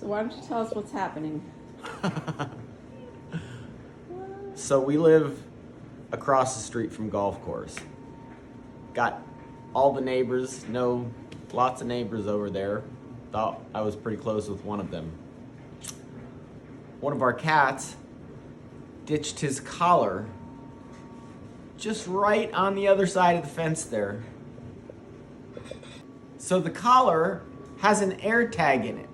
So why don't you tell us what's happening? So we live across the street from golf course. Got all the neighbors, know lots of neighbors over there. Thought I was pretty close with one of them. One of our cats ditched his collar just right on the other side of the fence there. So the collar has an air tag in it.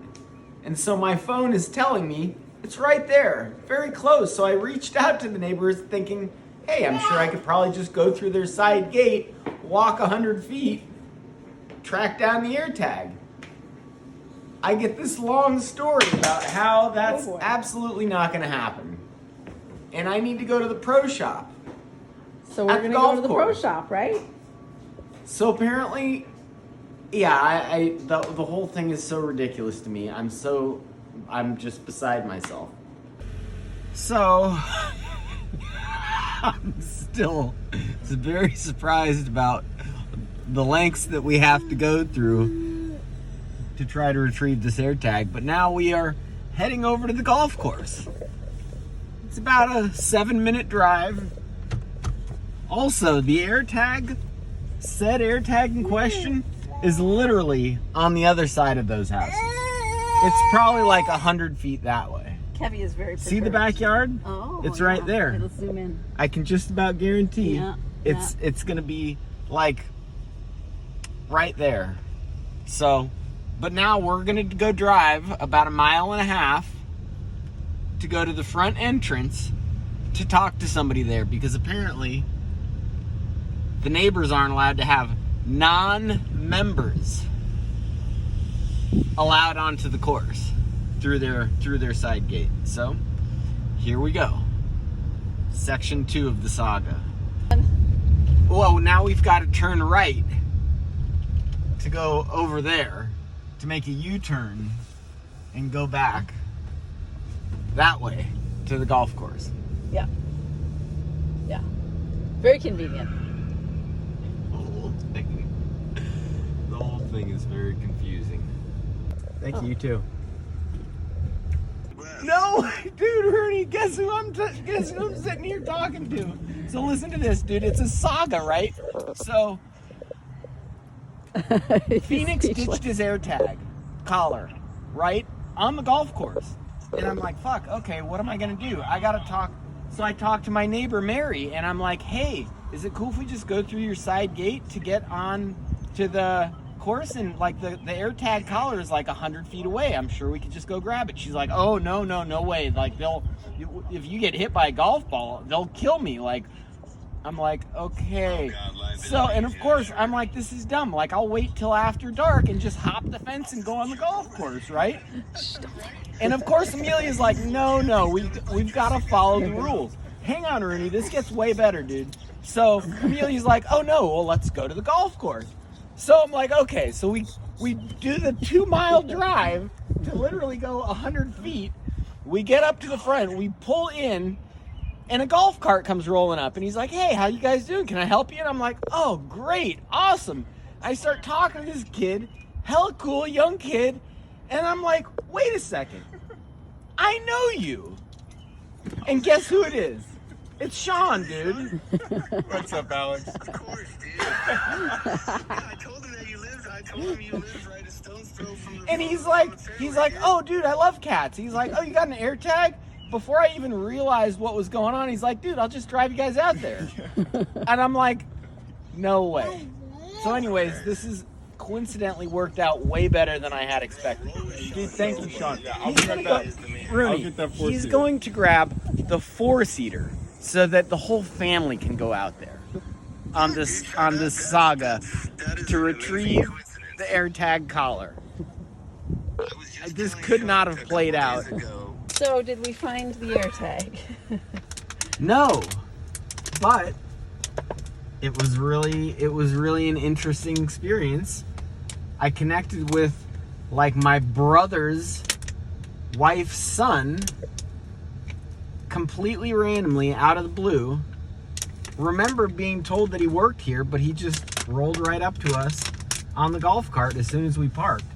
And so my phone is telling me it's right there, very close. So I reached out to the neighbors thinking, hey, I'm sure I could probably just go through their side gate, walk 100 feet, track down the air tag. I get this long story about how that's absolutely not going to happen. And I need to go to the pro shop. So we're going to go to the pro shop, right? So apparently, yeah, the whole thing is so ridiculous to me. I'm just beside myself. So, I'm still very surprised about the lengths that we have to go through to try to retrieve this air tag. But now we are heading over to the golf course. It's about a 7-minute drive. Also, the air tag, said air tag in question, is literally on the other side of those houses. It's probably like 100 feet that way. Kevy is very perturbed. See the backyard? Oh, it's right there. Okay, let's zoom in. I can just about guarantee it's gonna be like right there. So, but now we're gonna go drive about 1.5 miles to go to the front entrance to talk to somebody there, because apparently the neighbors aren't allowed to have non-members allowed onto the course through their side gate. So here we go. Section 2 of the saga. Well, now we've got to turn right to go over there to make a U-turn and go back that way to the golf course. Yeah. Yeah. Very convenient. The whole thing is very confusing. Thank you, you too. No, dude, Ernie, guess who I'm sitting here talking to? So listen to this, dude. It's a saga, right? So Phoenix ditched his air tag collar, right, on the golf course. And I'm like, fuck, okay, what am I gonna do? I gotta talk. So I talked to my neighbor Mary, and I'm like, hey, is it cool if we just go through your side gate to get on to the course? And like the air tag collar is like 100 feet away. I'm sure we could just go grab it. She's like, oh, no way. Like if you get hit by a golf ball, they'll kill me. Like, I'm like, okay. So, and of course, I'm like, this is dumb. Like, I'll wait till after dark and just hop the fence and go on the golf course, right? And of course, Amelia's like, no, we've got to follow the rules. Hang on, Rooney, this gets way better, dude. So Amelia's like, oh no, well, let's go to the golf course. So I'm like, okay, so we do the 2-mile drive to literally go 100 feet. We get up to the front, we pull in, and a golf cart comes rolling up, and he's like, hey, how you guys doing? Can I help you? And I'm like, oh, great, awesome. I start talking to this kid, hella cool, young kid, and I'm like, wait a second. I know you. And guess who it is? It's Sean, dude. What's up, Alex? Of course, dude. Yeah, I told him that you lived. I told him you lived right a stone's throw from the. And he's like, oh, dude, I love cats. He's like, oh, you got an air tag? Before I even realized what was going on, he's like, dude, I'll just drive you guys out there. And I'm like, no way. So anyways, this is coincidentally worked out way better than I had expected. Dude, thank you, Sean. Yeah, I'll be right back. Rooney, he's going to grab the 4-seater so that the whole family can go out there on this saga to retrieve the AirTag collar. This could not have played out. So did we find the AirTag? No, but it was really an interesting experience. I connected with like my brother's wife's son completely randomly out of the blue. Remember being told that he worked here, but he just rolled right up to us on the golf cart as soon as we parked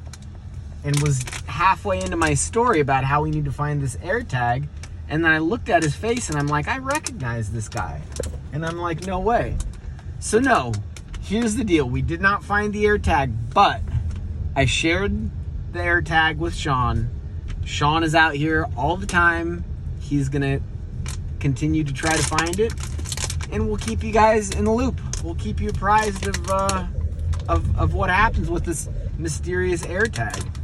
and was halfway into my story about how we need to find this AirTag, and then I looked at his face and I'm like, I recognize this guy. And I'm like, no way. So no, here's the deal. We did not find the AirTag, but I shared the AirTag with Sean. Sean is out here all the time. He's gonna continue to try to find it, and we'll keep you guys in the loop. We'll keep you apprised of what happens with this mysterious AirTag.